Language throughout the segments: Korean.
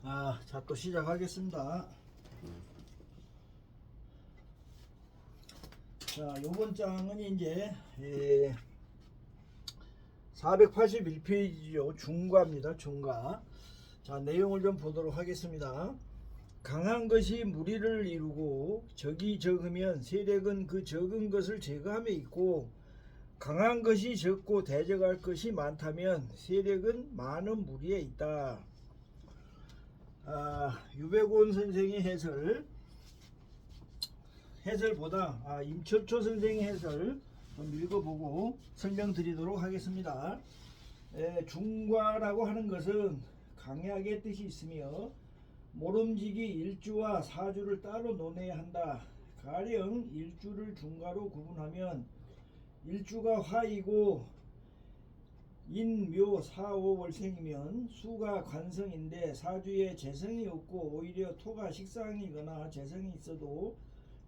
자, 또 시작하겠습니다. 자, 요번 장은 이제 481페이지죠. 중과입니다. 중과. 자, 내용을 좀 보도록 하겠습니다. 강한 것이 무리를 이루고 적이 적으면 세력은 그 적은 것을 제거함에 있고, 강한 것이 적고 대적할 것이 많다면 세력은 많은 무리에 있다. 유백원 선생의 해설보다 임철초 선생의 해설 좀 읽어보고 설명드리도록 하겠습니다. 중과라고 하는 것은 강약의 뜻이 있으며 모름지기 일주와 사주를 따로 논해야 한다. 가령 일주를 중과로 구분하면 일주가 화이고 인, 묘, 사, 오, 월생이면 수가 관성인데 사주에 재성이 없고 오히려 토가 식상이거나 재성이 있어도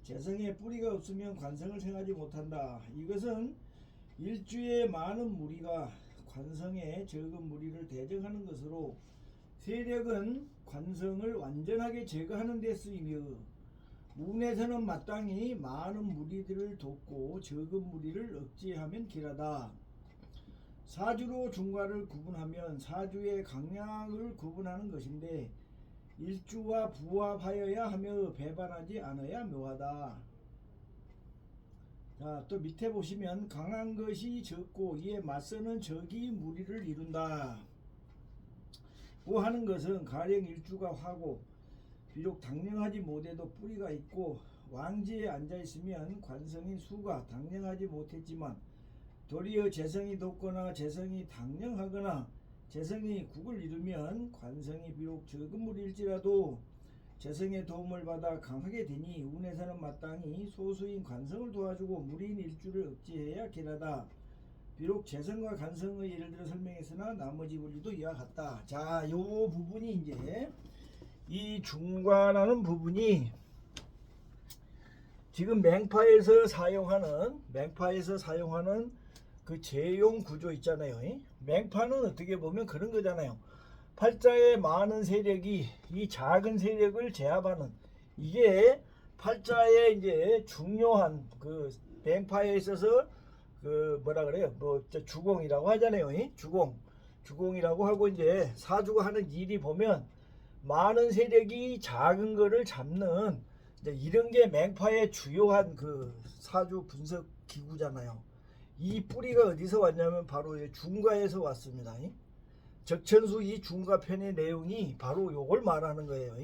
재성에 뿌리가 없으면 관성을 생하지 못한다. 이것은 일주에 많은 무리가 관성에 적은 무리를 대적하는 것으로 세력은 관성을 완전하게 제거하는 데 쓰이며 운에서는 마땅히 많은 무리들을 돕고 적은 무리를 억제하면 길하다. 사주로 중과를 구분하면 사주의 강약을 구분하는 것인데 일주와 부합하여야 하며 배반하지 않아야 묘하다. 자, 또 밑에 보시면 강한 것이 적고 이에 맞서는 적이 무리를 이룬다. 고 하는 것은 가령 일주가 화고 비록 당령하지 못해도 뿌리가 있고 왕지에 앉아있으면 관성인 수가 당령하지 못했지만 도리어 재성이 돋거나 재성이 당령하거나 재성이 국을 이루면 관성이 비록 적은 무리일지라도 재성의 도움을 받아 강하게 되니 운에서는 마땅히 소수인 관성을 도와주고 무리인 일주를 억제해야 길하다. 비록 재성과 관성의 예를 들어 설명했으나 나머지 원리도 이와 같다. 자, 요 부분이 이제 이 중과라는 부분이 지금 맹파에서 사용하는 그 제용 구조 있잖아요. 맹파는 어떻게 보면 그런 거잖아요. 팔자의 많은 세력이 이 작은 세력을 제압하는, 이게 팔자의 이제 중요한 그 맹파에 있어서 그 뭐라 그래요? 뭐 주공이라고 하잖아요. 주공이라고 하고 이제 사주가 하는 일이 보면 많은 세력이 작은 거를 잡는 이런 게 맹파의 주요한 그 사주 분석 기구잖아요. 이 뿌리가 어디서 왔냐면 바로 중과에서 왔습니다. 적천수 이 중과편의 내용이 바로 요걸 말하는 거예요.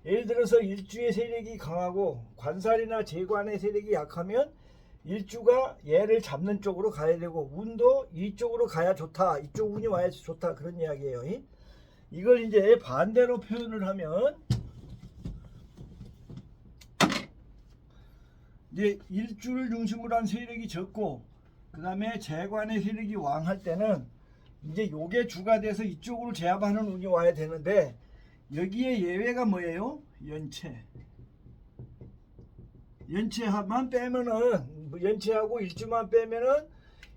예를 들어서 일주의 세력이 강하고 관살이나 재관의 세력이 약하면 일주가 얘를 잡는 쪽으로 가야 되고 운도 이쪽으로 가야 좋다, 이쪽 운이 와야 좋다, 그런 이야기예요. 이걸 이제 반대로 표현을 하면 이제 일주를 중심으로 한 세력이 적고 그 다음에 재관의 세력이 왕할 때는 이제 요게 주가 돼서 이쪽으로 제압하는 운이 와야 되는데 여기에 예외가 뭐예요? 연체만 빼면은 연체하고 일주만 빼면은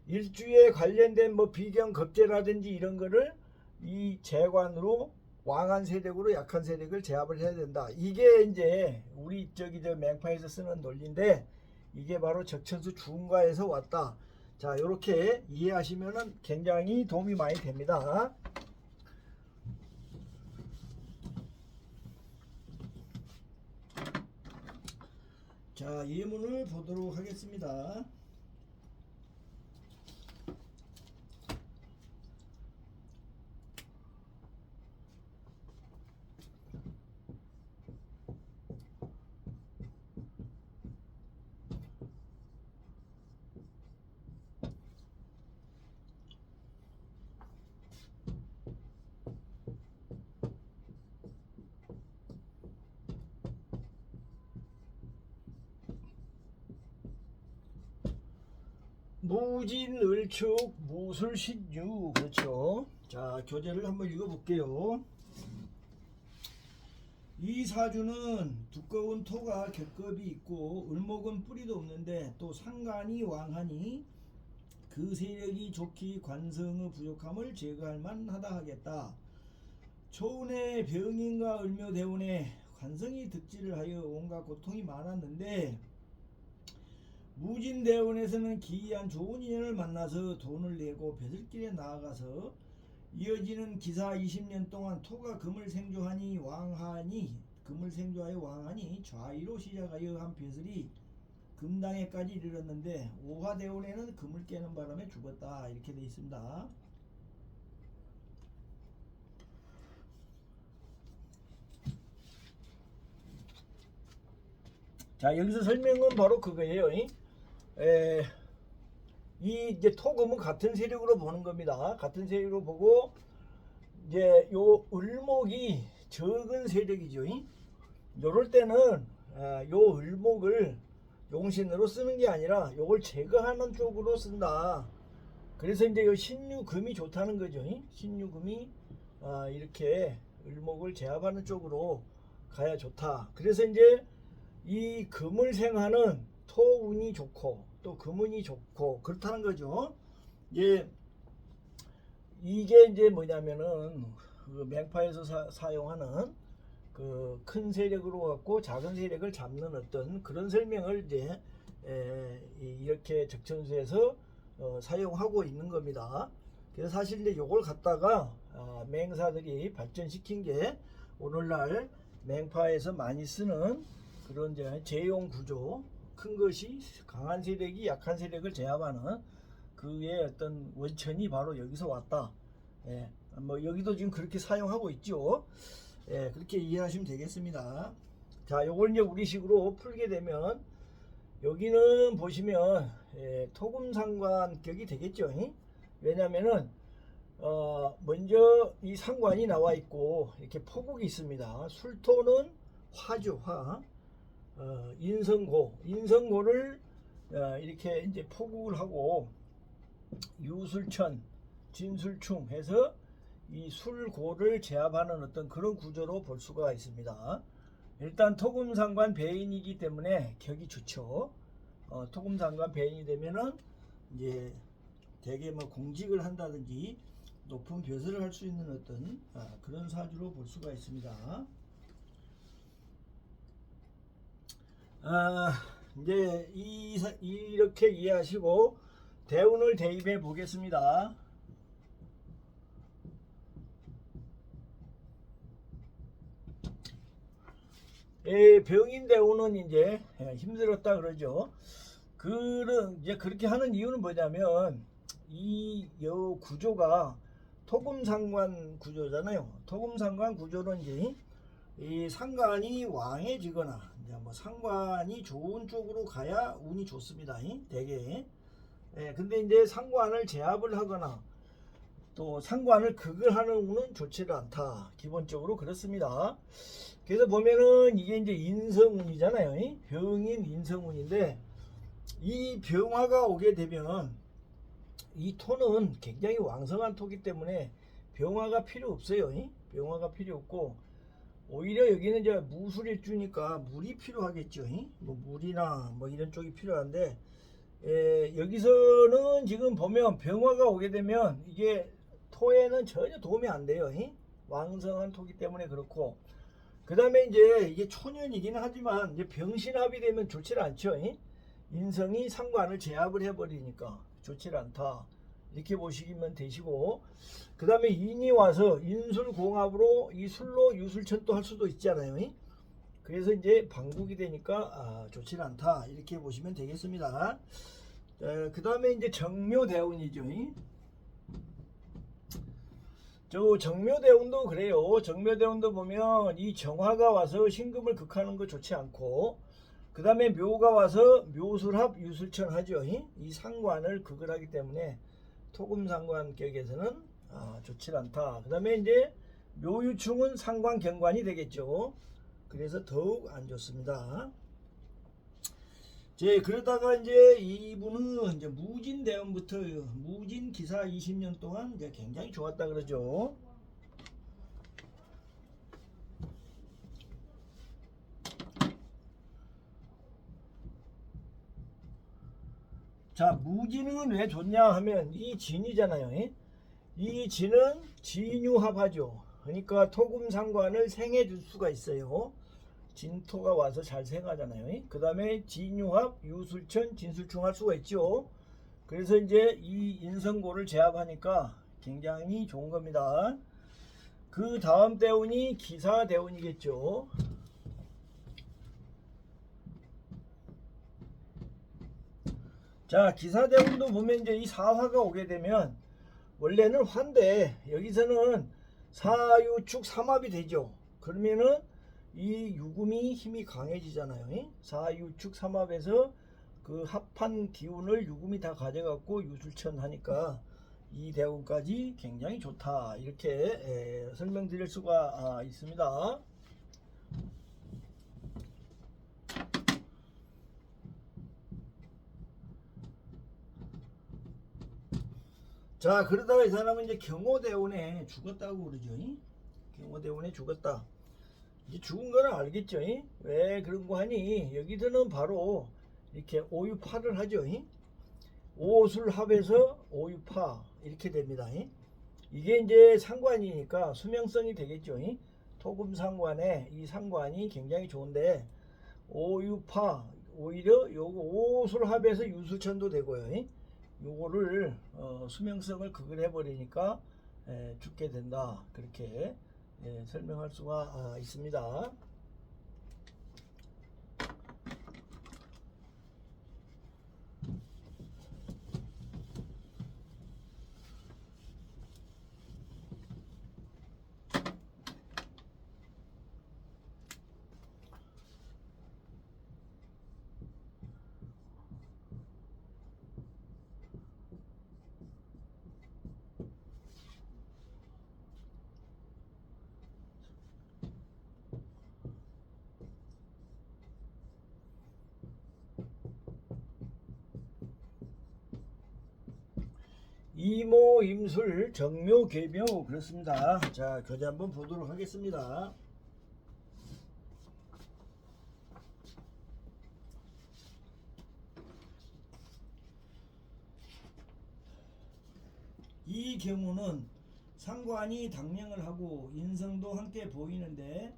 일주에 관련된 뭐 비경 겁재라든지 이런 거를 이 재관으로 왕한 세력으로 약한 세력을 제압을 해야 된다. 이게 이제 우리 저 맹파에서 쓰는 논리인데 이게 바로 적천수 중과에서 왔다. 자, 이렇게 이해하시면은 굉장히 도움이 많이 됩니다. 자, 예문을 보도록 하겠습니다. 무진을축 무술신유, 그렇죠. 자, 교재를 한번 읽어볼게요. 이 사주는 두꺼운 토가 겹겹이 있고 을목은 뿌리도 없는데 또 상간이 왕하니 그 세력이 좋기 관성의 부족함을 제거할 만하다 하겠다. 초운의 병인과 을묘대운에 관성이 득지를 하여 온갖 고통이 많았는데 무진대운에서는 기이한 좋은 인연을 만나서 돈을 내고 벼슬길에 나아가서 이어지는 기사 20년 동안 토가 금을 생조하니 왕하니 금을 생조하여 왕하니 좌위로 시작하여 한 벼슬이 금당에까지 이르렀는데 오화대운에는 금을 깨는 바람에 죽었다. 이렇게 되어 있습니다. 자, 여기서 설명은 바로 그거예요. 이 이제 토금은 같은 세력으로 보는 겁니다. 같은 세력으로 보고 이제 요 을목이 적은 세력이죠. 요럴 때는 요 을목을 용신으로 쓰는 게 아니라 요걸 제거하는 쪽으로 쓴다. 그래서 이제 요 신유금이 좋다는 거죠. 신유금이 이렇게 을목을 제압하는 쪽으로 가야 좋다. 그래서 이제 이 금을 생하는 토운이 좋고 또 금운이 좋고 그렇다는 거죠. 이게 이제 뭐냐면은 그 맹파에서 사용하는 그 큰 세력으로 갖고 작은 세력을 잡는 어떤 그런 설명을 이제 이렇게 적천수에서 사용하고 있는 겁니다. 그래서 사실 이제 요걸 갖다가 맹사들이 발전시킨 게 오늘날 맹파에서 많이 쓰는 그런 이제 제용 구조, 큰 것이 강한 세력이 약한 세력을 제압하는 그의 어떤 원천이 바로 여기서 왔다. 뭐 여기도 지금 그렇게 사용하고 있죠. 그렇게 이해하시면 되겠습니다. 자, 요걸 이제 우리식으로 풀게 되면 여기는 보시면 토금상관격이 되겠죠. 왜냐면은 먼저 이 상관이 나와 있고 이렇게 포국이 있습니다. 술토는 화죠, 화. 인성고를 이렇게 이제 포국을 하고 유술천, 진술충 해서 이 술고를 제압하는 어떤 그런 구조로 볼 수가 있습니다. 일단 토금상관 배인이기 때문에 격이 좋죠. 토금상관 배인이 되면은 이제 대개 뭐 공직을 한다든지 높은 벼슬을 할 수 있는 어떤 그런 사주로 볼 수가 있습니다. 이제 이렇게 이해하시고 대운을 대입해 보겠습니다. 병인 대운은 이제 힘들었다 그러죠. 이제 그렇게 하는 이유는 뭐냐면 이 구조가 토금상관 구조잖아요. 토금상관 구조는 이제 이 상관이 왕해지거나 이제 뭐 상관이 좋은 쪽으로 가야 운이 좋습니다. 대개. 근데 이제 상관을 제압을 하거나 또 상관을 극을 하는 운은 좋지를 않다. 기본적으로 그렇습니다. 그래서 보면은 이게 이제 인성운이잖아요. 병인 인성운인데 이 병화가 오게 되면 이 토는 굉장히 왕성한 토기 때문에 병화가 필요 없어요. 병화가 필요 없고 오히려 여기는 이제 무술일주니까 물이 필요하겠죠. 뭐 물이나 뭐 이런 쪽이 필요한데 여기서는 지금 보면 병화가 오게 되면 이게 토에는 전혀 도움이 안 돼요. 왕성한 토기 때문에 그렇고 그 다음에 이제 이게 초년이긴 하지만 이제 병신합이 되면 좋지 않죠. 인성이 상관을 제압을 해버리니까 좋지 않다. 이렇게 보시면 되시고 그 다음에 인이 와서 인술공합으로 이 술로 유술천도 할 수도 있잖아요. 그래서 이제 방국이 되니까 좋지 않다. 이렇게 보시면 되겠습니다. 그 다음에 이제 정묘대운이죠. 저 정묘대운도 그래요. 정묘대운도 보면 이 정화가 와서 신금을 극하는 거 좋지 않고 그 다음에 묘가 와서 묘술합 유술천 하죠. 이 상관을 극을 하기 때문에 토금상관격에서는 좋지 않다. 그 다음에 이제 묘유충은 상관경관이 되겠죠. 그래서 더욱 안 좋습니다. 그러다가 이제 이분은 이제 무진대운부터 무진기사 20년 동안 이제 굉장히 좋았다 그러죠. 자, 무진은 왜 좋냐 하면 이 진이잖아요. 이 진은 진유합하죠. 그러니까 토금상관을 생해 줄 수가 있어요. 진토가 와서 잘 생하잖아요. 그 다음에 진유합, 유술천, 진술충 할 수가 있죠. 그래서 이제 이 인성고를 제압하니까 굉장히 좋은 겁니다. 그 다음 대운이 기사대운이겠죠. 자, 기사대운도 보면 이제 이 사화가 오게 되면 원래는 화인데 여기서는 사유축 삼합이 되죠. 그러면은 이 유금이 힘이 강해지잖아요. 사유축 삼합에서 그 합한 기운을 유금이 다 가져갖고 유술천 하니까 이 대운까지 굉장히 좋다, 이렇게 설명드릴 수가 있습니다. 자, 그러다가 이 사람은 이제 경호대운에 죽었다고 그러죠. 경호대운에 죽었다. 이제 죽은 거는 알겠죠. 왜 그런 거 하니? 여기서는 바로 이렇게 오유파를 하죠. 오술 합해서 오유파 이렇게 됩니다. 이게 이제 상관이니까 수명성이 되겠죠. 토금 상관에 이 상관이 굉장히 좋은데 오유파, 오히려 요거 오술 합해서 유술천도 되고요. 요거를 수명성을 극을 해버리니까 죽게 된다, 그렇게 설명할 수가 있습니다. 이모, 임술, 정묘, 계묘, 그렇습니다. 자, 교재 한번 보도록 하겠습니다. 이 경우는 상관이 당령을 하고 인성도 함께 보이는데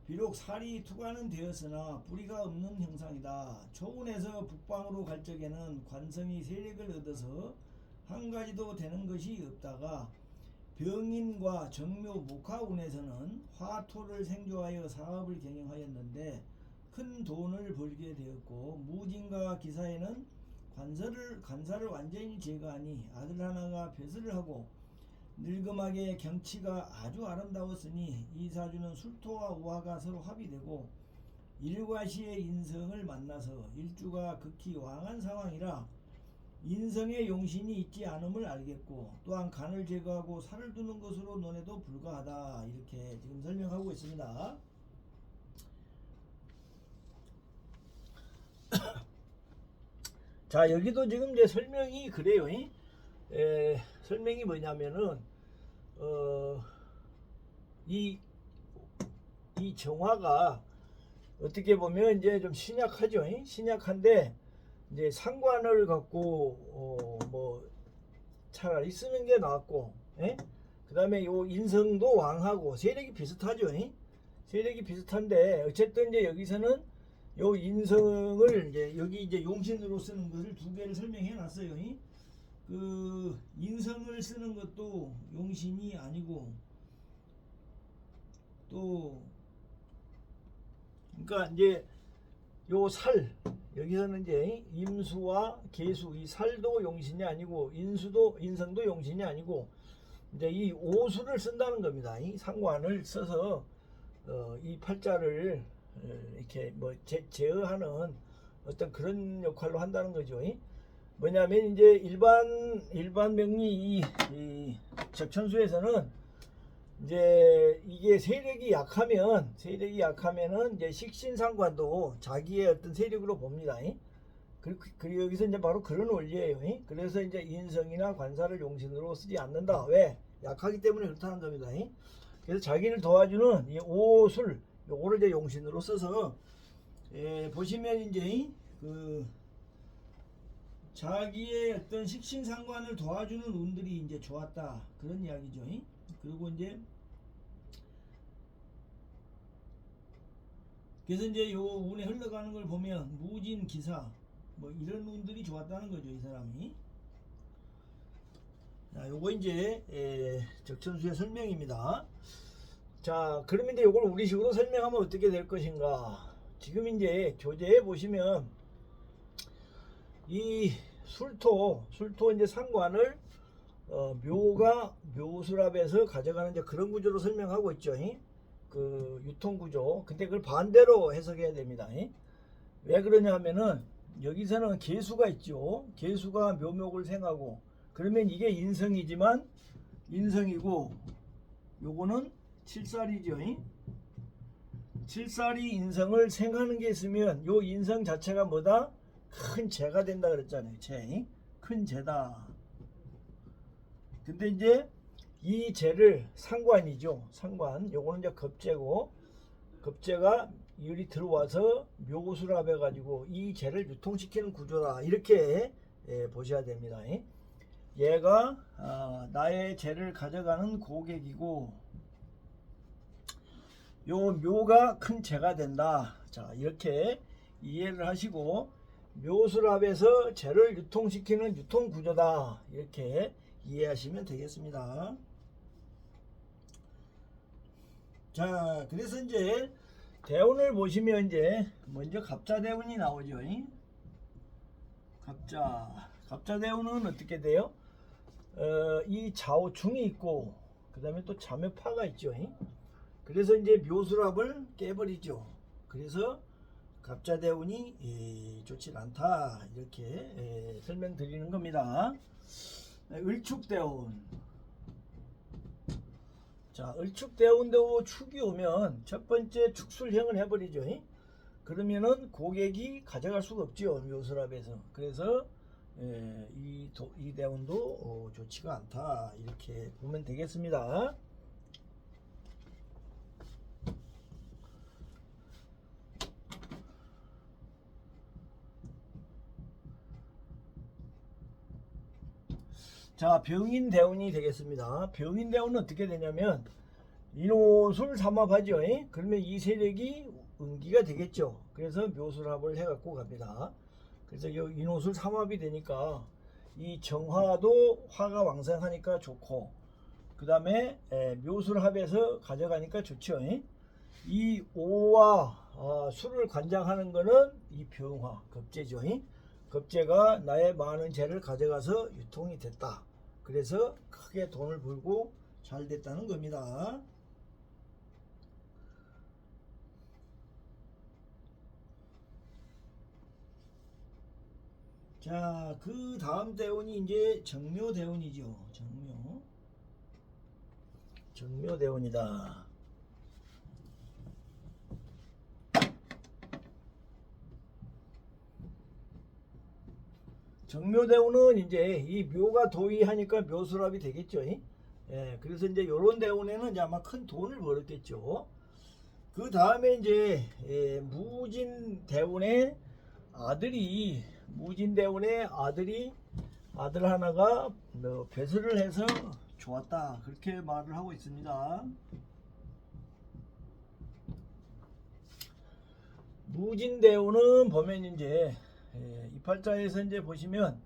비록 살이 투과는 되었으나 뿌리가 없는 형상이다. 초운에서 북방으로 갈 적에는 관성이 세력을 얻어서 한 가지도 되는 것이 없다가 병인과 정묘 목화운에서는 화토를 생조하여 사업을 경영하였는데 큰 돈을 벌게 되었고, 무진과 기사에는 관사를 완전히 제거하니 아들 하나가 벼슬을 하고 늙음하게 경치가 아주 아름다웠으니 이 사주는 술토와 우화가 서로 합의되고 일과시의 인성을 만나서 일주가 극히 왕한 상황이라 인성의 용신이 있지 않음을 알겠고, 또한 간을 제거하고 살을 두는 것으로 논해도 불가하다, 이렇게 지금 설명하고 있습니다. 자, 여기도 지금 이제 설명이 그래요. 설명이 뭐냐면은 이 정화가 어떻게 보면 이제 좀 신약하죠. 신약한데 이제 상관을 갖고 뭐 차라리 쓰는 게 낫고, 그 다음에 요 인성도 왕하고 세력이 비슷하죠. 세력이 비슷한데 어쨌든 이제 여기서는 요 인성을 이제 여기 이제 용신으로 쓰는 것을 두 개를 설명해 놨어요. 그 인성을 쓰는 것도 용신이 아니고, 또 그러니까 이제 요 살, 여기서는 이제 임수와 계수, 이 살도 용신이 아니고 인성도 용신이 아니고 이제 이 오수를 쓴다는 겁니다. 이 상관을 써서 이 팔자를 이렇게 뭐 제어하는 어떤 그런 역할로 한다는 거죠. 뭐냐면 이제 일반 명리 이 적천수에서는 이제 이게 세력이 약하면은 이제 식신상관도 자기의 어떤 세력으로 봅니다. 그리고 여기서 이제 바로 그런 원리예요. 그래서 이제 인성이나 관사를 용신으로 쓰지 않는다. 왜? 약하기 때문에 그렇다는 겁니다. 그래서 자기를 도와주는 이 오술, 요거를 이제 용신으로 써서 보시면 이제 그 자기의 어떤 식신상관을 도와주는 운들이 이제 좋았다, 그런 이야기죠. 그리고 이제 그래서 이제 요 운에 흘러가는 걸 보면 무진 기사 뭐 이런 운들이 좋았다는 거죠, 이 사람이. 자, 요거 이제 적천수의 설명입니다. 자, 그러면 이제 요걸 우리식으로 설명하면 어떻게 될 것인가? 지금 이제 교재에 보시면 이 술토 이제 상관을 묘가 묘수랍에서 가져가는 이제 그런 구조로 설명하고 있죠. 그 유통 구조. 근데 그걸 반대로 해석해야 됩니다. 왜 그러냐 하면은 여기서는 개수가 있죠. 개수가 묘목을 생하고 그러면 이게 인성이지만 인성이고 요거는 칠살이죠. 칠살이 인성을 생하는 게 있으면 요 인성 자체가 뭐다? 큰 재가 된다 그랬잖아요. 재. 큰 재다. 근데 이제 이 재를 상관이죠. 상관. 요거는 이제 겁재고 겁재가 열이 들어와서 묘수랍 해가지고 이 재를 유통시키는 구조다. 이렇게 보셔야 됩니다. 얘가 나의 재를 가져가는 고객이고 요 묘가 큰 재가 된다. 자, 이렇게 이해를 하시고 묘수랍에서 재를 유통시키는 유통구조다. 이렇게 이해하시면 되겠습니다. 자, 그래서 이제 대운을 보시면 이제 먼저 갑자대운이 나오죠. 갑자대운은 어떻게 돼요? 이 좌우충이 있고 그 다음에 또 자묘파가 있죠. 그래서 이제 묘수랍을 깨버리죠. 그래서 갑자대운이 좋지 않다. 이렇게 설명드리는 겁니다. 을축대운. 자, 을축대운도 축이 오면 첫 번째 축술형을 해버리죠. 그러면은 고객이 가져갈 수가 없죠. 묘수랍에서. 그래서 이 대운도 좋지가 않다. 이렇게 보면 되겠습니다. 자, 병인대운이 되겠습니다. 병인대운은 어떻게 되냐면 인호술 삼합하죠. 그러면 이 세력이 음기가 되겠죠. 그래서 묘수랍을 해갖고 갑니다. 그래서 이 인호술 삼합이 되니까 이 정화도 화가 왕성하니까 좋고 그 다음에 묘술합에서 가져가니까 좋죠. 이 오와 술을 관장하는 거는 이 병화 겁재죠. 겁재가 나의 많은 재를 가져가서 유통이 됐다. 그래서 크게 돈을 벌고 잘 됐다는 겁니다. 자, 그 다음 대운이 이제 정묘대운이죠. 정묘대운이다. 정묘대운은 이제 이 묘가 도의하니까 묘수랍이 되겠죠. 그래서 이제 요런 대운에는 이제 아마 큰 돈을 벌었겠죠. 그 다음에 이제 무진대운의 아들 하나가 배설을 해서 좋았다. 그렇게 말을 하고 있습니다. 무진대운은 보면 이제 이 팔자에서 이제 보시면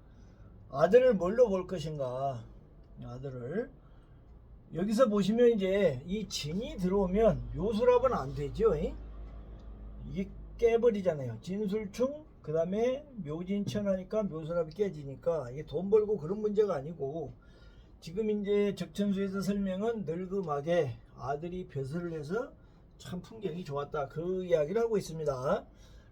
아들을 뭘로 볼 것인가. 아들을 여기서 보시면 이제 이 진이 들어오면 묘수랍은 안 되죠. 이게 깨버리잖아요. 진술충 그 다음에 묘진천하니까 묘수랍이 깨지니까 이게 돈 벌고 그런 문제가 아니고 지금 이제 적천수에서 설명은 늙음하게 아들이 벼슬을 해서 참 풍경이 좋았다. 그 이야기를 하고 있습니다.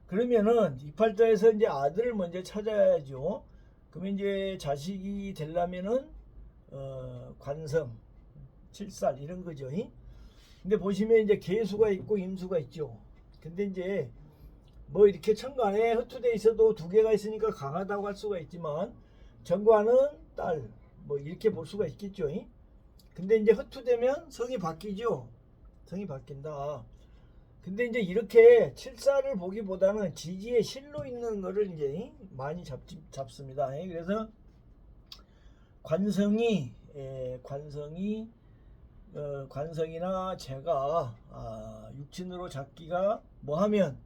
그러면은 이 팔자에서 이제 아들을 먼저 찾아야죠. 그러면 이제 자식이 되려면은 관성, 칠살 이런 거죠. 근데 보시면 이제 계수가 있고 임수가 있죠. 근데 이제 뭐 이렇게 천간에 흩어져 있어도 두 개가 있으니까 강하다고 할 수가 있지만 정관은 딸 뭐 이렇게 볼 수가 있겠죠. 근데 이제 흩어되면 성이 바뀌죠. 성이 바뀐다. 근데 이제 이렇게 칠사를 보기보다는 지지의 실로 있는 거를 이제 많이 잡습니다. 그래서 관성이 관성이나 제가 육친으로 잡기가 뭐하면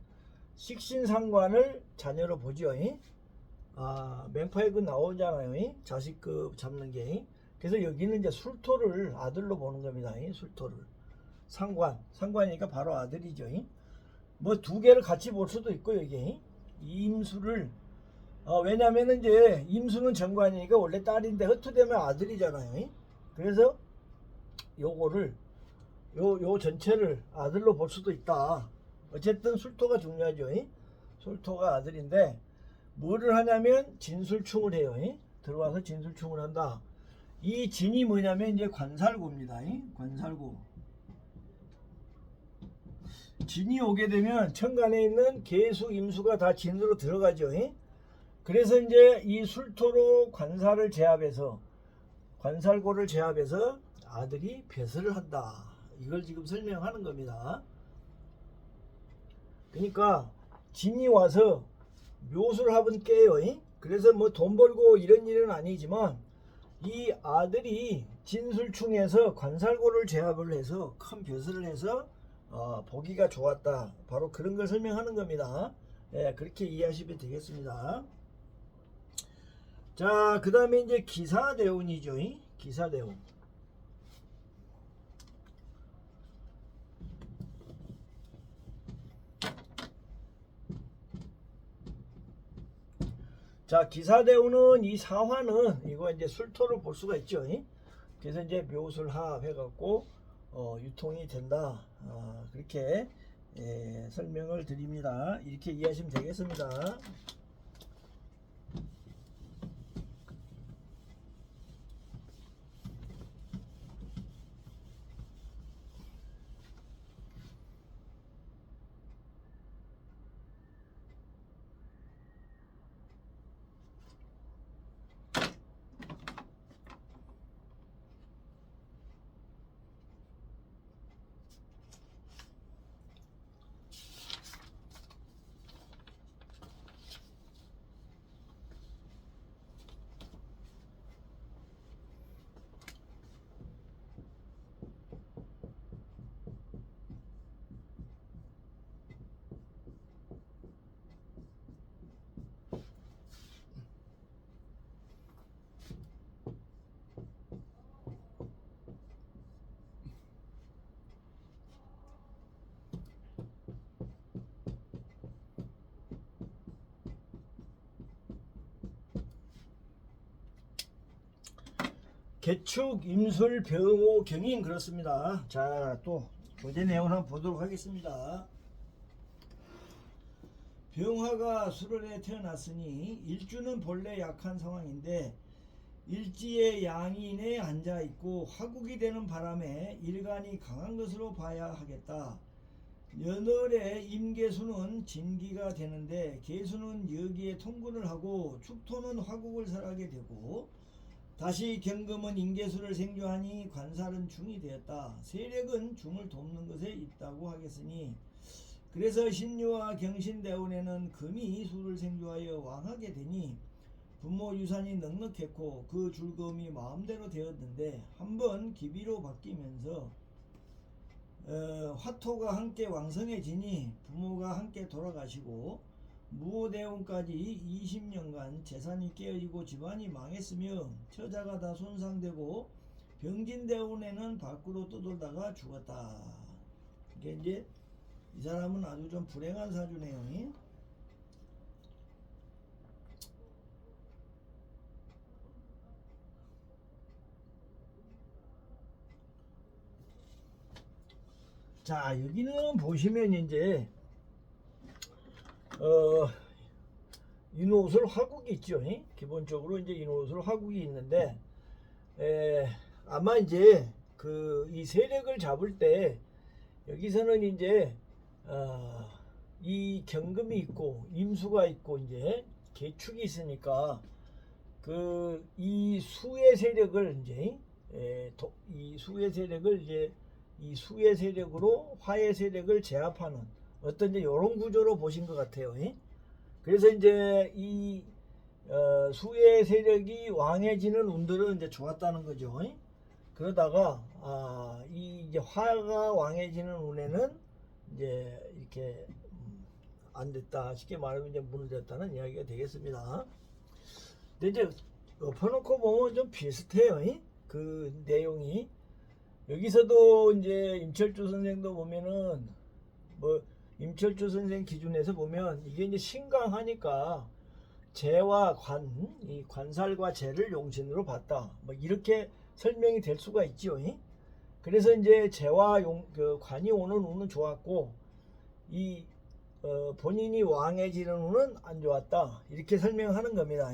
식신상관을 자녀로 보죠. 맹파에 그 나오잖아요. 자식급 잡는 게. 그래서 여기는 이제 술토를 아들로 보는 겁니다. 술토를 상관이니까 바로 아들이죠. 뭐 두 개를 같이 볼 수도 있고 여기 임수를 왜냐면은 이제 임수는 정관이니까 원래 딸인데 흩어되면 아들이잖아요. 그래서 요거를 요 전체를 아들로 볼 수도 있다. 어쨌든 술토가 중요하죠. 술토가 아들인데 뭐를 하냐면 진술충을 해요. 들어와서 진술충을 한다. 이 진이 뭐냐면 이제 관살구입니다. 관살구. 진이 오게 되면 천간에 있는 계수, 임수가 다 진으로 들어가죠. 그래서 이제 이 술토로 관살을 제압해서 관살고를 제압해서 아들이 벼슬을 한다. 이걸 지금 설명하는 겁니다. 그러니까 진이 와서 묘술합은 깨요. 그래서 뭐 돈 벌고 이런 일은 아니지만 이 아들이 진술충에서 관살고를 제압을 해서 큰 벼슬을 해서 보기가 좋았다. 바로 그런 걸 설명하는 겁니다. 그렇게 이해하시면 되겠습니다. 자, 그 다음에 이제 기사대운이죠. 기사대운. 자, 기사대운은 이 사화는 이거 이제 술토를 볼 수가 있죠. 그래서 이제 묘술합 해갖고 유통이 된다. 그렇게 설명을 드립니다. 이렇게 이해하시면 되겠습니다. 개축, 임술, 병호, 경인 그렇습니다. 자, 또 교재 내용을 한번 보도록 하겠습니다. 병화가 수월에 태어났으니 일주는 본래 약한 상황인데 일지의 양인에 앉아있고 화국이 되는 바람에 일간이 강한 것으로 봐야 하겠다. 연월의 임계수는 진기가 되는데 계수는 여기에 통근을 하고 축토는 화국을 설하게 되고 다시 경금은 임계수를 생조하니 관살은 중이 되었다. 세력은 중을 돕는 것에 있다고 하겠으니 그래서 신유와 경신대운에는 금이 수를 생조하여 왕하게 되니 부모 유산이 넉넉했고 그 줄금이 마음대로 되었는데 한번 기비로 바뀌면서 화토가 함께 왕성해지니 부모가 함께 돌아가시고 무호대운까지 20년간 재산이 깨어지고 집안이 망했으며 처자가 다 손상되고 병진대운에는 밖으로 떠돌다가 죽었다. 이게 이제 이 사람은 아주 좀 불행한 사주네요. 자, 여기는 보시면 이제 인호술 화국이 있죠. 기본적으로 이제 인호술 화국이 있는데 아마 이제 이 세력을 잡을 때 여기서는 이제 이 경금이 있고 임수가 있고 이제 계축이 있으니까 이 수의 세력을 이제 이 수의 세력을 이제 이 수의 세력으로 화의 세력을 제압하는 어떤 이제 이런 구조로 보신 것 같아요. 그래서 이제 이 수의 세력이 왕해지는 운들은 이제 좋았다는 거죠. 그러다가 이 이제 화가 왕해지는 운에는 이제 이렇게 안 됐다. 쉽게 말하면 이제 무너졌다는 이야기가 되겠습니다. 근데 이제 엎어놓고 보면 좀 비슷해요. 그 내용이. 여기서도 이제 임철주 선생도 보면은 뭐 임철주 선생 기준에서 보면 이게 이제 신강하니까 재와 관, 이 관살과 재를 용신으로 봤다. 뭐 이렇게 설명이 될 수가 있지요. 그래서 이제 재와 그 관이 오는 운은 좋았고 이 본인이 왕해지는 운은 안 좋았다. 이렇게 설명하는 겁니다.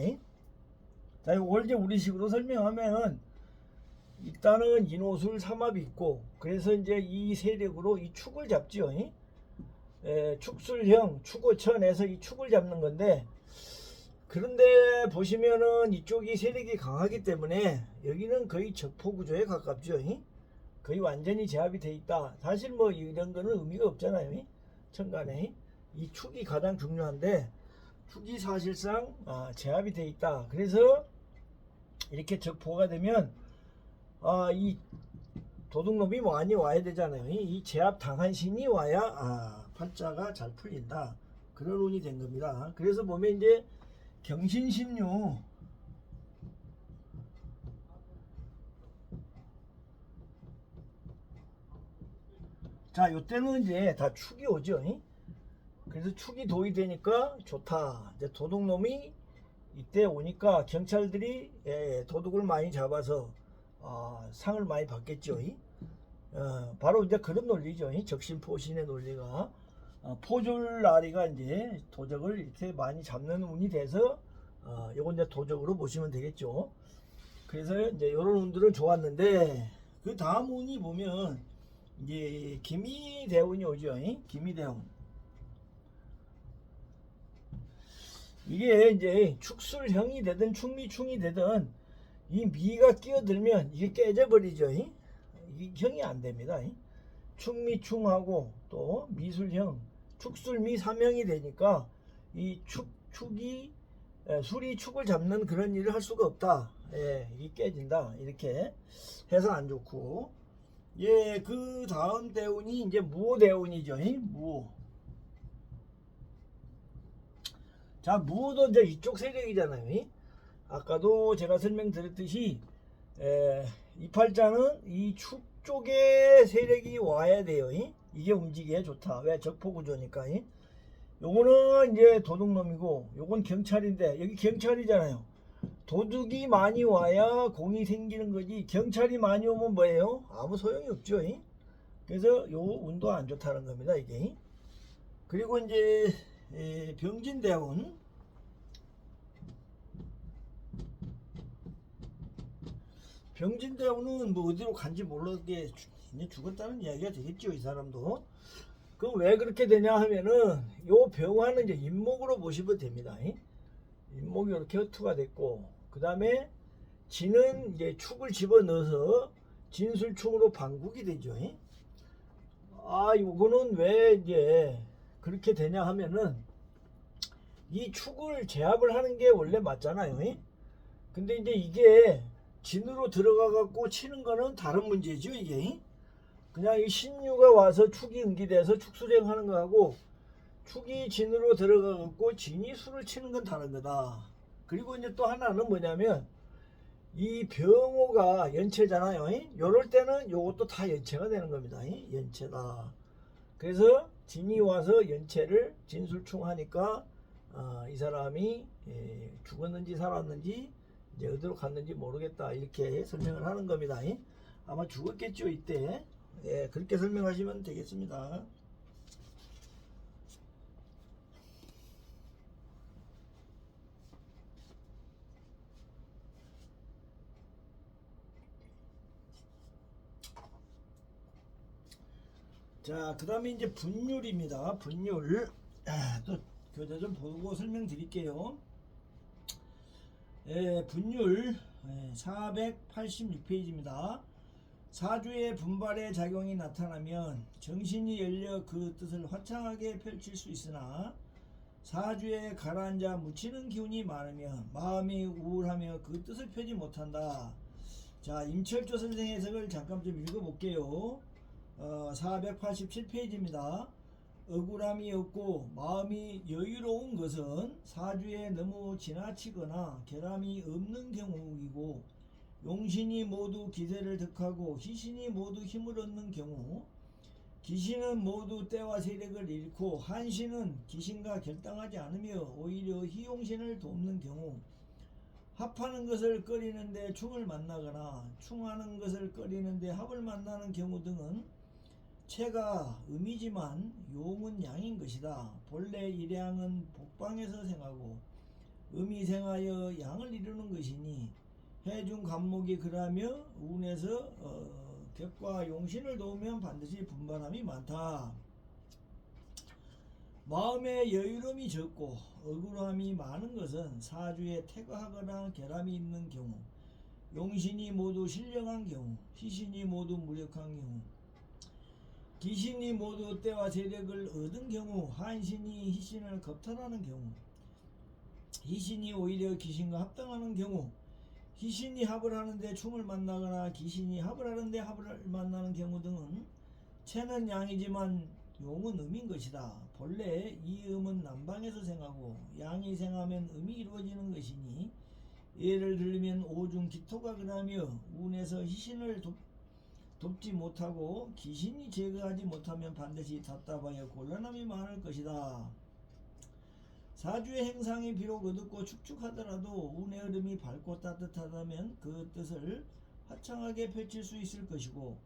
자, 이걸 이제 우리식으로 설명하면은 일단은 인호술 삼합이 있고 그래서 이제 이 세력으로 이 축을 잡지요. 축술형, 축오천에서 이 축을 잡는 건데 그런데 보시면은 이쪽이 세력이 강하기 때문에 여기는 거의 적포 구조에 가깝죠. 거의 완전히 제압이 돼 있다. 사실 뭐 이런 거는 의미가 없잖아요. 천간에 이 축이 가장 중요한데 축이 사실상 제압이 돼 있다. 그래서 이렇게 적포가 되면 이 도둑놈이 많이 와야 되잖아요. 이 제압 당한 신이 와야 팔자가 잘 풀린다. 그런 운이 된 겁니다. 그래서 보면 이제 경신신유 자, 요때는 이제 다 축이 오죠. 그래서 축이 도이 되니까 좋다. 이제 도둑놈이 이때 오니까 경찰들이 도둑을 많이 잡아서 상을 많이 받겠죠. 바로 이제 그런 논리죠. 적신포신의 논리가 포졸나리가 이제 도적을 이렇게 많이 잡는 운이 돼서 요건 이제 도적으로 보시면 되겠죠. 그래서 이제 요런 운들은 좋았는데 그 다음 운이 보면 이제 기미대운이 오죠. 기미대운. 이게 이제 축술형이 되든 축미충이 되든 이 미가 끼어들면 이게 깨져버리죠. 이 형이 안 됩니다. 축미충하고 또 미술형, 축술미 삼형이 되니까 이 축이 술이 축을 잡는 그런 일을 할 수가 없다. 이 깨진다. 이렇게 해서 안 좋고. 그 다음 대운이 이제 무호대운이죠. 무호. 자, 무호도 이제 이쪽 세력이잖아요. 아까도 제가 설명드렸듯이 이 팔자는 이 축 쪽에 세력이 와야 돼요. 이게 움직여야 좋다. 왜? 적포구조니까. 요거는 이제 도둑놈이고 요건 경찰인데 여기 경찰이잖아요. 도둑이 많이 와야 공이 생기는 거지 경찰이 많이 오면 뭐예요? 아무 소용이 없죠. 그래서 요 운도 안 좋다는 겁니다. 이게. 그리고 이제 병진대운. 병진대운은 뭐 어디로 간지 몰라게 이제 죽었다는 이야기가 되겠죠. 이 사람도. 그럼 왜 그렇게 되냐 하면은 요 병화는 이제 인목으로 보시면 됩니다. 인목이 이렇게 허투가 됐고 그 다음에 진은 이제 축을 집어넣어서 진술축으로 방국이 되죠. 요거는 왜 이제 그렇게 되냐 하면은 이 축을 제압을 하는 게 원래 맞잖아요. 근데 이제 이게 진으로 들어가 갖고 치는 거는 다른 문제죠. 이게 그냥 이 신유가 와서 축이 응기돼서 축수행하는 거하고 축이 진으로 들어가 갖고 진이 수를 치는 건 다른 거다. 그리고 이제 또 하나는 뭐냐면 이 병호가 연체잖아요. 요럴 때는 요것도 다 연체가 되는 겁니다. 연체다. 그래서 진이 와서 연체를 진술충하니까 이 사람이 죽었는지 살았는지 이제 어디로 갔는지 모르겠다. 이렇게 설명을 하는 겁니다. 아마 죽었겠죠. 이때. 그렇게 설명하시면 되겠습니다. 자, 그 다음에 이제 분율입니다. 분율. 또 교재 좀 보고 설명드릴게요. 분율 486페이지입니다. 사주의 분발의 작용이 나타나면 정신이 열려 그 뜻을 화창하게 펼칠 수 있으나 사주에 가라앉아 묻히는 기운이 많으면 마음이 우울하며 그 뜻을 펴지 못한다. 자, 임철조 선생 해석을 잠깐 좀 읽어볼게요. 487페이지입니다. 억울함이 없고 마음이 여유로운 것은 사주에 너무 지나치거나 결함이 없는 경우이고, 용신이 모두 기세를 득하고 희신이 모두 힘을 얻는 경우, 기신은 모두 때와 세력을 잃고 한신은 기신과 결당하지 않으며 오히려 희용신을 돕는 경우, 합하는 것을 꺼리는데 충을 만나거나 충하는 것을 꺼리는데 합을 만나는 경우 등은 체가 음이지만 용은 양인 것이다. 본래 일양은 복방에서 생하고 음이 생하여 양을 이루는 것이니, 해중 간목이 그라며 운에서 격과 용신을 도우면 반드시 분반함이 많다. 마음의 여유로움이 적고 억울함이 많은 것은 사주에 태거하거나 결함이 있는 경우, 용신이 모두 신령한 경우, 희신이 모두 무력한 경우, 기신이 모두 때와 세력을 얻은 경우, 한신이 희신을 겁탈하는 경우, 희신이 오히려 기신과 합당하는 경우, 희신이 합을 하는데 충을 만나거나 기신이 합을 하는데 합을 만나는 경우 등은 체는 양이지만 용은 음인 것이다. 본래 이 음은 남방에서 생하고 양이 생하면 음이 이루어지는 것이니, 예를 들면 오중 기토가 그라며 운에서 희신을 돕지 못하고 기신이 제거하지 못하면 반드시 답답하여 곤란함이 많을 것이다. 사주의 행상이 비록 어둡고 축축하더라도 운의 흐름이 밝고 따뜻하다면 그 뜻을 화창하게 펼칠 수 있을 것이고,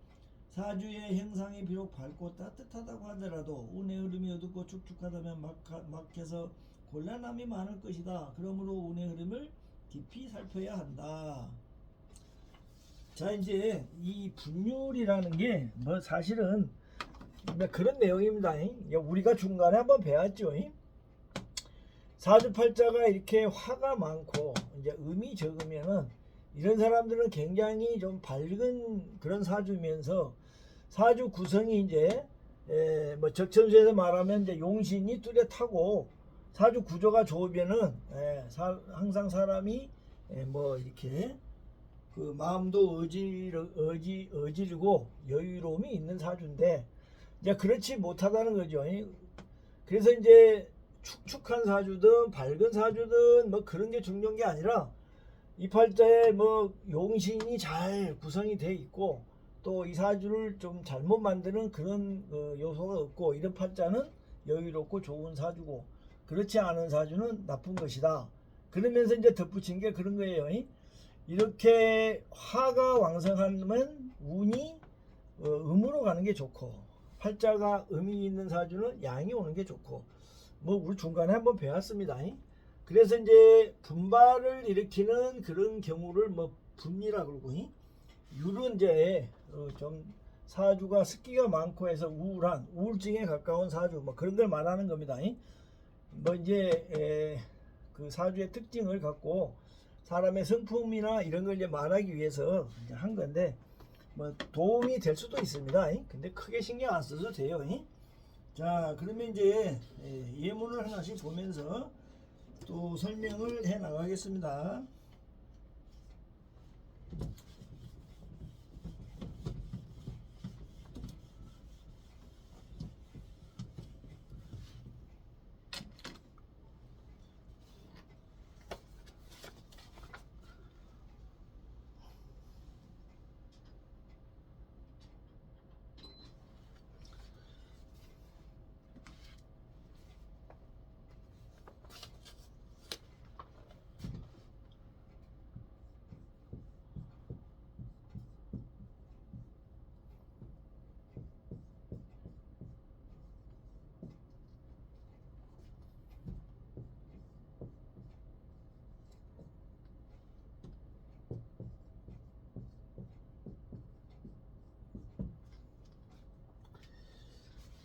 사주의 행상이 비록 밝고 따뜻하다고 하더라도 운의 흐름이 어둡고 축축하다면 막혀서 곤란함이 많을 것이다. 그러므로 운의 흐름을 깊이 살펴야 한다. 자, 이제 이 분율이라는 게 뭐 사실은 그런 내용입니다. 우리가 중간에 한번 배웠죠. 사주팔자가 이렇게 화가 많고 이제 음이 적으면은 이런 사람들은 굉장히 좀 밝은 그런 사주면서, 사주 구성이 이제 뭐 적천수에서 말하면 이제 용신이 뚜렷하고 사주 구조가 좋으면은 항상 사람이 뭐 이렇게 그 마음도 어지르고 여유로움이 있는 사주인데, 이제 그렇지 못하다는 거죠. 그래서 이제 축축한 사주든 밝은 사주든 뭐 그런 게 중요한 게 아니라, 이 팔자에 뭐 용신이 잘 구성이 돼 있고 또 이 사주를 좀 잘못 만드는 그런 요소가 없고, 이런 팔자는 여유롭고 좋은 사주고, 그렇지 않은 사주는 나쁜 것이다. 그러면서 이제 덧붙인 게 그런 거예요. 이렇게 화가 왕성하면 운이 음으로 가는 게 좋고, 팔자가 음이 있는 사주는 양이 오는 게 좋고, 뭐 우리 중간에 한번 배웠습니다. 그래서 이제 분발을 일으키는 그런 경우를 뭐 분이라고 그러고, 율은 이제 좀 사주가 습기가 많고 해서 우울한 우울증에 가까운 사주, 뭐 그런 걸 말하는 겁니다. 뭐 이제 그 사주의 특징을 갖고 사람의 성품이나 이런 걸 이제 말하기 위해서 이제 한 건데, 뭐 도움이 될 수도 있습니다. 근데 크게 신경 안 써도 돼요. 자, 그러면 이제 예문을 하나씩 보면서 또 설명을 해 나가겠습니다.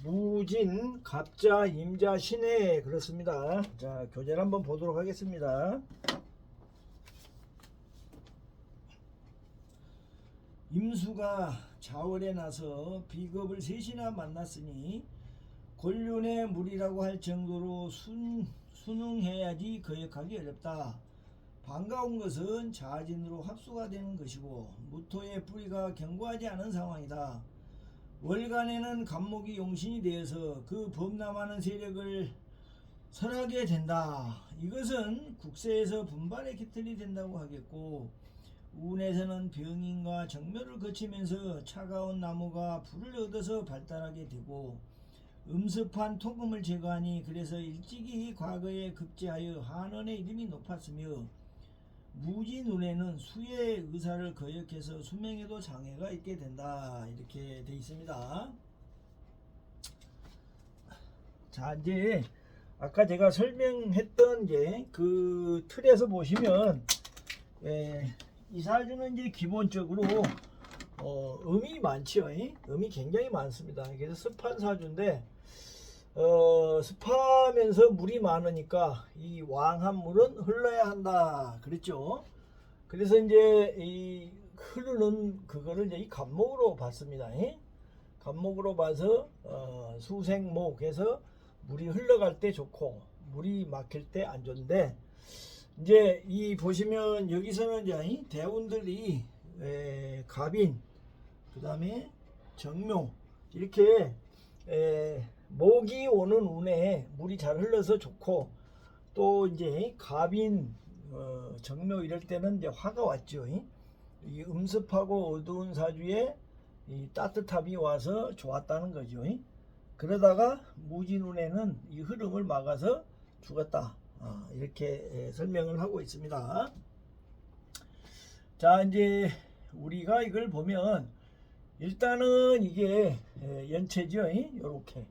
무진, 갑자, 임자, 신해, 그렇습니다. 자, 교재를 한번 보도록 하겠습니다. 임수가 자월에 나서 비겁을 셋이나 만났으니 곤륜의 물이라고 할 정도로 순응해야지 거역하기 어렵다. 반가운 것은 자진으로 합수가 되는 것이고 무토의 뿌리가 견고하지 않은 상황이다. 월간에는 간목이 용신이 되어서 그 범람하는 세력을 설하게 된다. 이것은 국세에서 분발의 깃털이 된다고 하겠고 운에서는 병인과 정묘를 거치면서 차가운 나무가 불을 얻어서 발달하게 되고 음습한 토금을 제거하니 그래서 일찍이 과거에 급제하여 한원의 이름이 높았으며 무진운에는 수의 의사를 거역해서 수명에도 장애가 있게 된다. 이렇게 되어 있습니다. 자, 이제 아까 제가 설명했던 게 그 틀에서 보시면 이 사주는 이제 기본적으로 음이 많죠. 음이 굉장히 많습니다. 그래서 습한 사주인데 습하면서 물이 많으니까 이 왕한 물은 흘러야 한다. 그랬죠. 그래서 이제 이 흐르는 그거를 이제 이 간목으로 봤습니다. 간목으로 봐서 수생목에서 물이 흘러갈 때 좋고 물이 막힐 때 안 좋은데 이제 이 보시면 여기서는 이제 대운들이 갑인 그 다음에 정묘 이렇게 목이 오는 운에 물이 잘 흘러서 좋고 또 이제 갑인 정묘 이럴 때는 이제 화가 왔죠. 이 음습하고 어두운 사주에 이 따뜻함이 와서 좋았다는 거죠. 그러다가 무진운에는 이 흐름을 막아서 죽었다. 이렇게 설명을 하고 있습니다. 자, 이제 우리가 이걸 보면 일단은 이게 연체죠. 이렇게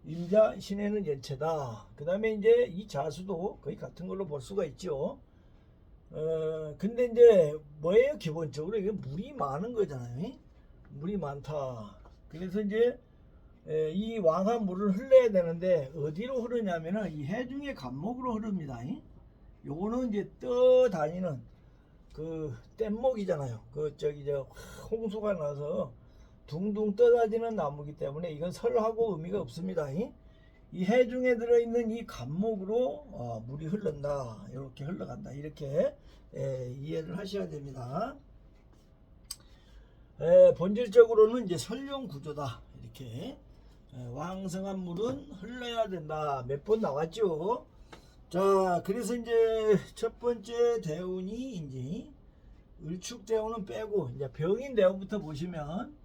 임자 신에는 연체다. 그 다음에 이제 이 자수도 거의 같은 걸로 볼 수가 있죠. 근데 이제 뭐예요? 기본적으로 이게 물이 많은 거잖아요. 물이 많다. 그래서 이제 이 왕한 물을 흘러야 되는데 어디로 흐르냐면은 이 해중의 간목으로 흐릅니다. 요거는 이제 떠다니는 그 뗏목이잖아요. 그 저기 저 홍수가 나서 둥둥 떠다니는 나무기 때문에 이건 설하고 의미가 없습니다. 이 해중에 들어있는 이 간목으로 물이 흐른다. 이렇게 흘러간다. 이렇게 이해를 하셔야 됩니다. 본질적으로는 이제 설용 구조다. 이렇게 왕성한 물은 흘러야 된다. 몇 번 나왔죠. 자, 그래서 이제 첫 번째 대운이 이제 을축 대운은 빼고 이제 병인 대운부터 보시면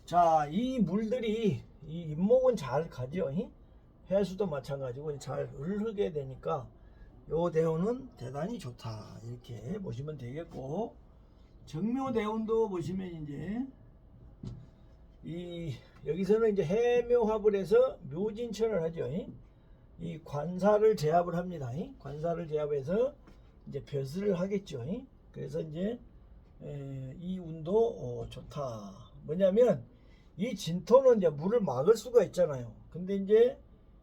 자, 이 물들이 이 잇목은 잘 가죠. 해수도 마찬가지고 잘 흐르게 되니까 요 대운은 대단히 좋다. 이렇게 보시면 되겠고 정묘 대운도 보시면 이제 이 여기서는 이제 해묘합을 해서 묘진천을 하죠. 이 관사를 제압을 합니다. 관사를 제압해서 이제 벼슬을 하겠죠. 그래서 이제 이 운도 좋다. 뭐냐면 이 진토는 이제 물을 막을 수가 있잖아요. 근데 이제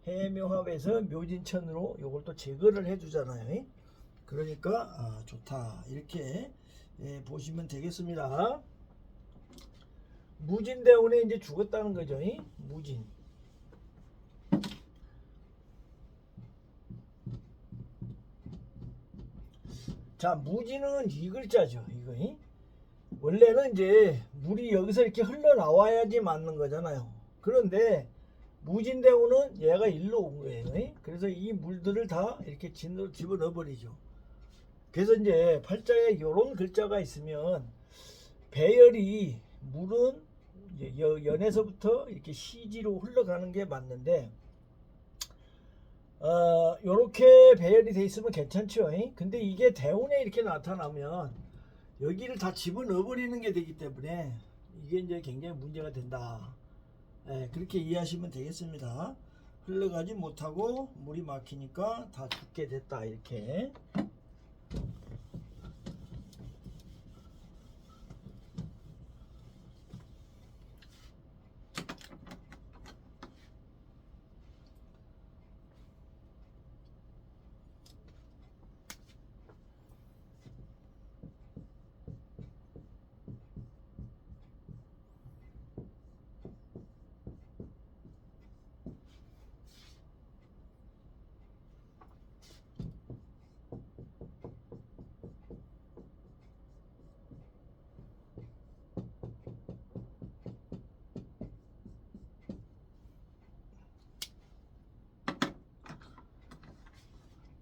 해묘합에서 묘진천으로 요걸 또 제거를 해주잖아요. 그러니까 좋다. 이렇게 보시면 되겠습니다. 무진대운에 이제 죽었다는 거죠. 무진. 자, 무진은 이 글자죠. 이거. 원래는 이제 물이 여기서 이렇게 흘러나와야지 맞는 거잖아요. 그런데 무진대운은 얘가 일로 온 거예요. 그래서 이 물들을 다 이렇게 진으로 집어넣어 버리죠. 그래서 이제 팔자에 이런 글자가 있으면 배열이 물은 연에서부터 이렇게 시지로 흘러가는 게 맞는데 요렇게 배열이 돼 있으면 괜찮죠. 근데 이게 대운에 이렇게 나타나면 여기를 다 집어넣어 버리는 게 되기 때문에 이게 이제 굉장히 문제가 된다. 그렇게 이해하시면 되겠습니다. 흘러가지 못하고 물이 막히니까 다 죽게 됐다. 이렇게.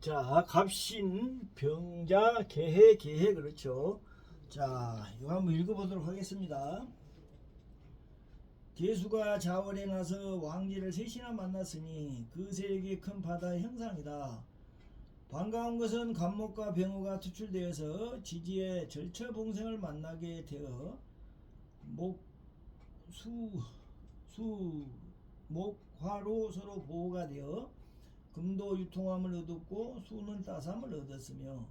자, 갑신, 병자, 개해, 개해, 그렇죠. 자, 이거 한번 읽어보도록 하겠습니다. 개수가 자월에 나서 왕제를 셋이나 만났으니 그 세력이 큰 바다의 형상이다. 반가운 것은 간목과 병호가 투출되어서 지지의 절처봉생을 만나게 되어 목화로 서로 보호가 되어 금도 유통함을 얻었고 수는 따삼을 얻었으며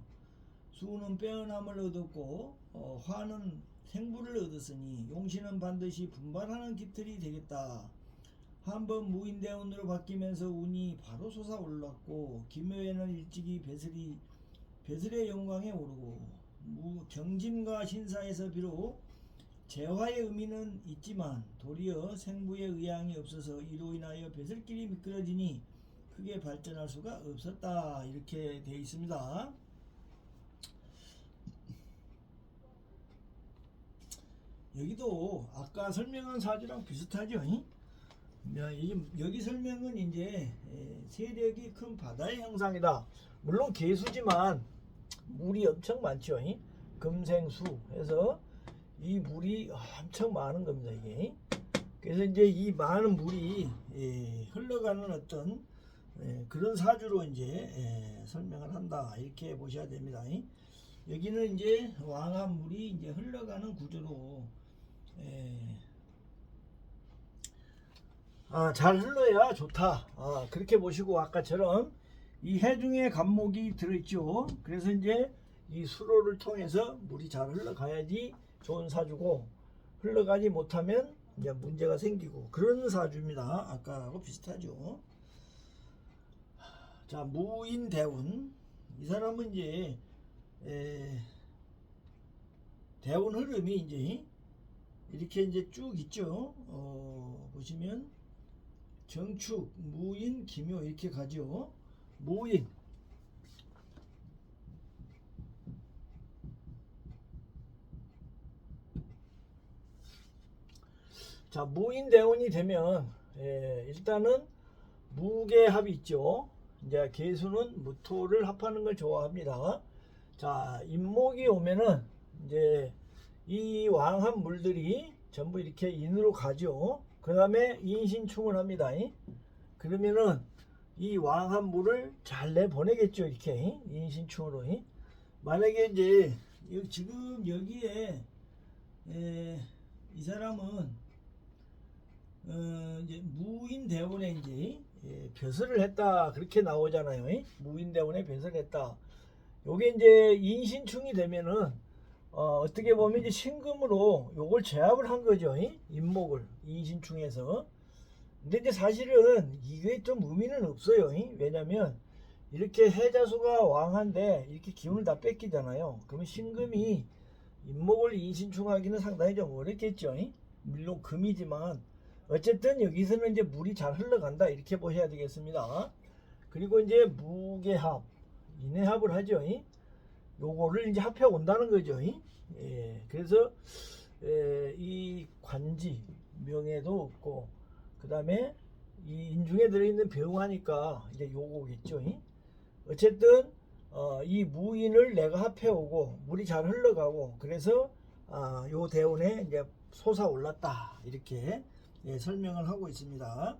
수는 빼어남을 얻었고 화는 생부를 얻었으니 용신은 반드시 분발하는 깃털이 되겠다. 한번 무인대운으로 바뀌면서 운이 바로 솟아올랐고 기묘에는 일찍이 배슬의 영광에 오르고 경진과 신사에서 비록 재화의 의미는 있지만 도리어 생부의 의향이 없어서 이로 인하여 배슬길이 미끄러지니 크게 발전할 수가 없었다. 이렇게 되어 있습니다. 여기도 아까 설명한 사주랑 비슷하죠. 여기 설명은 이제 세력이 큰 바다의 형상이다. 물론 개수지만 물이 엄청 많죠. 금생수 해서 이 물이 엄청 많은 겁니다. 이게. 그래서 이제 이 많은 물이 흘러가는 어떤 그런 사주로 이제 설명을 한다. 이렇게 보셔야 됩니다. 여기는 이제 왕한 물이 이제 흘러가는 구조로 잘 흘러야 좋다. 그렇게 보시고 아까처럼 이 해중에 간목이 들어있죠. 그래서 이제 이 수로를 통해서 물이 잘 흘러가야지 좋은 사주고 흘러가지 못하면 이제 문제가 생기고 그런 사주입니다. 아까하고 비슷하죠. 자, 무인대운. 이 사람은 이제 대운 흐름이 이제 이렇게 이제 쭉 있죠. 보시면 정축, 무인, 기묘 이렇게 가죠. 무인. 자, 무인 대운이 되면 일단은 무계합이 있죠. 이제 개수는 무토를 합하는 걸 좋아합니다. 자, 임목이 오면은 이제 이 왕한 물들이 전부 이렇게 인으로 가죠. 그 다음에 인신충을 합니다. 그러면은 이 왕한 물을 잘 내보내겠죠. 이렇게 인신충으로. 만약에 이제 지금 여기에 이 사람은 이제 무인대운에 이제 벼슬을 했다 그렇게 나오잖아요. 무인대운에 벼슬을 했다. 요게 이제 인신충이 되면은 어떻게 보면 이제 신금으로 요걸 제압을 한 거죠. 인목을 인신충에서. 근데 이제 사실은 이게 좀 의미는 없어요. 왜냐면 이렇게 해자수가 왕한데 이렇게 기운을 다 뺏기잖아요. 그러면 신금이 인목을 인신충하기는 상당히 좀 어렵겠죠. 물론 금이지만 어쨌든 여기서는 이제 물이 잘 흘러간다 이렇게 보셔야 되겠습니다. 그리고 이제 무계합, 인해합을 하죠. 요거를 이제 합해 온다는 거죠. 그래서 이 관지 명예도 없고 그 다음에 이 인중에 들어있는 병하니까 이제 요거겠죠. 어쨌든 이 무인을 내가 합해 오고 물이 잘 흘러가고 그래서 요 대운에 이제 솟아올랐다 이렇게 설명을 하고 있습니다.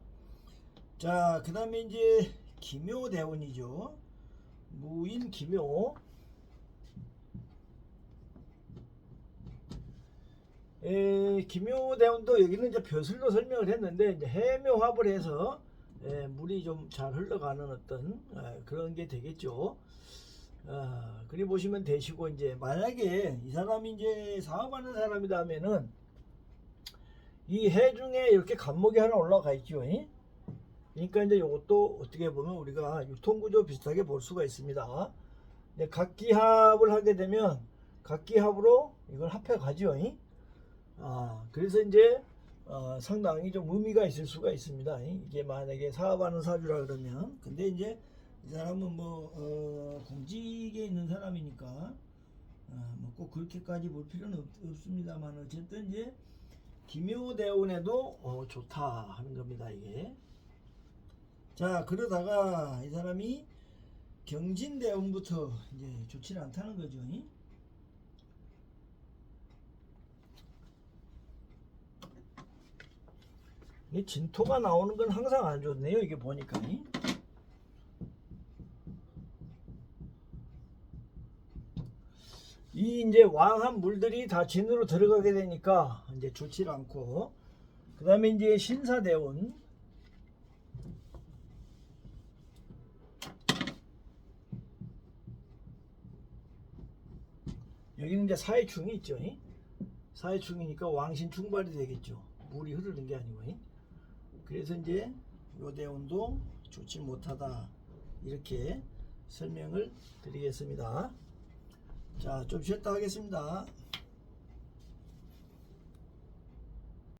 자, 그 다음에 이제 기묘 대운이죠. 무인 기묘. 기묘 대운도 여기는 이제 벼슬로 설명을 했는데 이제 해묘합을 해서 물이 좀 잘 흘러가는 어떤 그런 게 되겠죠. 그리 보시면 되시고 이제 만약에 이 사람이 이제 사업하는 사람이라면은 이 해중에 이렇게 간목이 하나 올라가 있죠. 그러니까 이제 이것도 어떻게 보면 우리가 유통구조 비슷하게 볼 수가 있습니다. 각기합을 하게 되면 각기합으로 이걸 합해 가죠. 그래서 이제 상당히 좀 의미가 있을 수가 있습니다. 이게 만약에 사업하는 사주라 그러면 근데 이제 이 사람은 뭐 공직에 있는 사람이니까 뭐 꼭 그렇게까지 볼 필요는 없습니다만 어쨌든 이제 기묘대운에도 좋다 하는 겁니다. 이게. 자, 그러다가 이 사람이 경진대원부터 이제 좋지 않다는 거죠. 이 진토가 나오는 건 항상 안 좋네요. 이게 보니까. 이 이제 왕한 물들이 다 진으로 들어가게 되니까 이제 좋지 않고, 그 다음에 이제 신사대원, 여기는 이제 사해충이 있죠. 사해충이니까 왕신 충발이 되겠죠. 물이 흐르는 게 아니고. 그래서 이제 요 대원도 좋지 못하다, 이렇게 설명을 드리겠습니다. 자, 좀 쉬었다 하겠습니다.